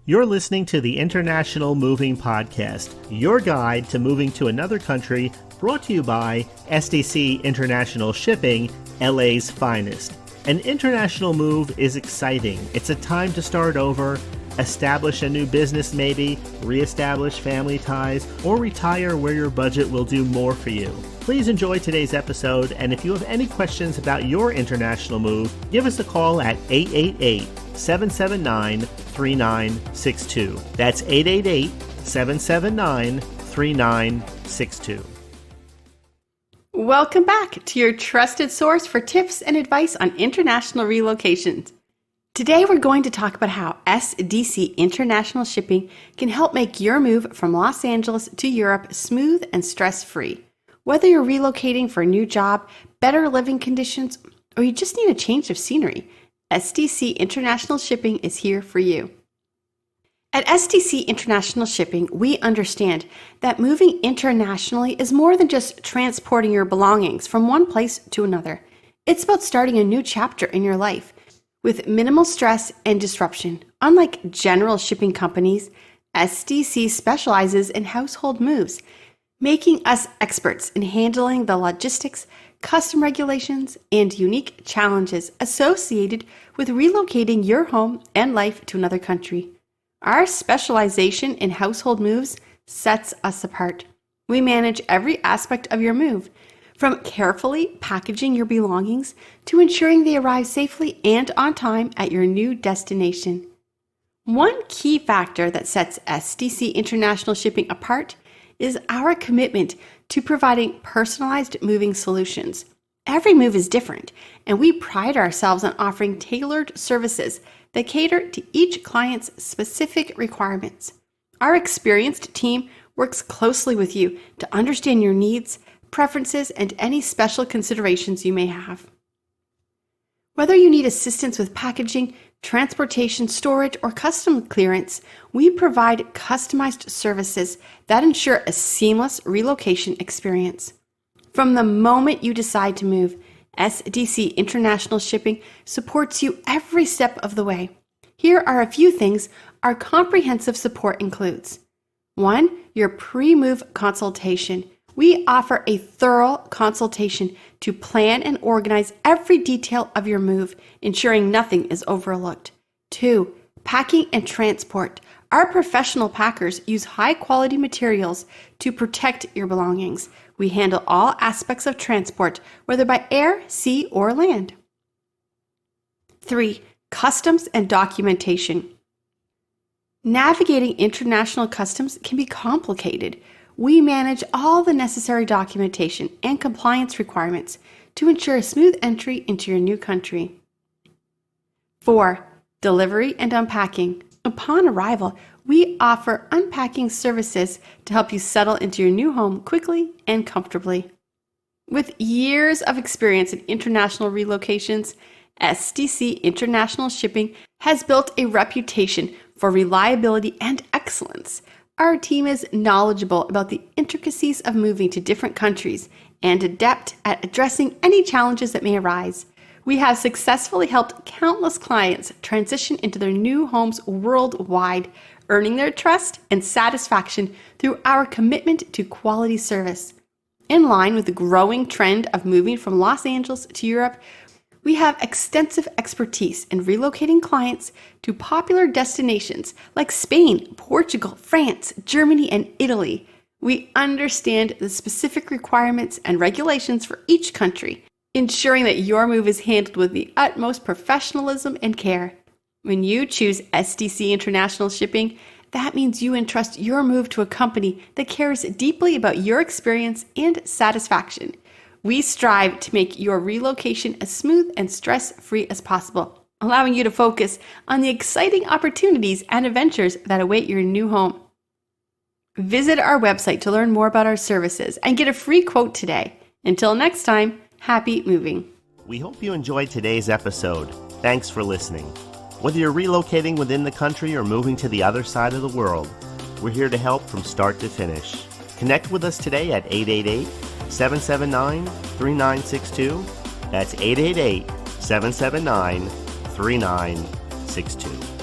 You're listening to the International Moving Podcast, your guide to moving to another country, brought to you by SDC International Shipping, LA's finest. An international move is exciting. It's a time to start over, establish a new business maybe, reestablish family ties, or retire where your budget will do more for you. Please enjoy today's episode, and if you have any questions about your international move, give us a call at 888-779-3962. That's 888-779-3962. Welcome back to your trusted source for tips and advice on international relocations. Today we're going to talk about how SDC International Shipping can help make your move from Los Angeles to Europe smooth and stress-free. Whether you're relocating for a new job, better living conditions, or you just need a change of scenery, SDC International Shipping is here for you. At SDC International Shipping, we understand that moving internationally is more than just transporting your belongings from one place to another. It's about starting a new chapter in your life with minimal stress and disruption. Unlike general shipping companies, SDC specializes in household moves, making us experts in handling the logistics, custom regulations, and unique challenges associated with relocating your home and life to another country. Our specialization in household moves sets us apart. We manage every aspect of your move, from carefully packaging your belongings to ensuring they arrive safely and on time at your new destination. One key factor that sets SDC International Shipping apart is our commitment to providing personalized moving solutions. Every move is different, and we pride ourselves on offering tailored services that cater to each client's specific requirements. Our experienced team works closely with you to understand your needs, preferences, and any special considerations you may have. Whether you need assistance with packaging, transportation, storage, or custom clearance, we provide customized services that ensure a seamless relocation experience. From the moment you decide to move, SDC International Shipping supports you every step of the way. Here are a few things our comprehensive support includes. 1. Your pre-move consultation. We offer a thorough consultation to plan and organize every detail of your move, ensuring nothing is overlooked. 2. Packing and transport. Our professional packers use high-quality materials to protect your belongings. We handle all aspects of transport, whether by air, sea, or land. 3. Customs and documentation. Navigating international customs can be complicated. We manage all the necessary documentation and compliance requirements to ensure a smooth entry into your new country. 4. Delivery and unpacking. Upon arrival, we offer unpacking services to help you settle into your new home quickly and comfortably. With years of experience in international relocations, SDC International Shipping has built a reputation for reliability and excellence. Our team is knowledgeable about the intricacies of moving to different countries and adept at addressing any challenges that may arise. We have successfully helped countless clients transition into their new homes worldwide, earning their trust and satisfaction through our commitment to quality service. In line with the growing trend of moving from Los Angeles to Europe, we have extensive expertise in relocating clients to popular destinations like Spain, Portugal, France, Germany, and Italy. We understand the specific requirements and regulations for each country, ensuring that your move is handled with the utmost professionalism and care. When you choose SDC International Shipping, that means you entrust your move to a company that cares deeply about your experience and satisfaction. We strive to make your relocation as smooth and stress-free as possible, allowing you to focus on the exciting opportunities and adventures that await your new home. Visit our website to learn more about our services and get a free quote today. Until next time, happy moving. We hope you enjoyed today's episode. Thanks for listening. Whether you're relocating within the country or moving to the other side of the world, we're here to help from start to finish. Connect with us today at 888-779-3962. That's 888-779-3962.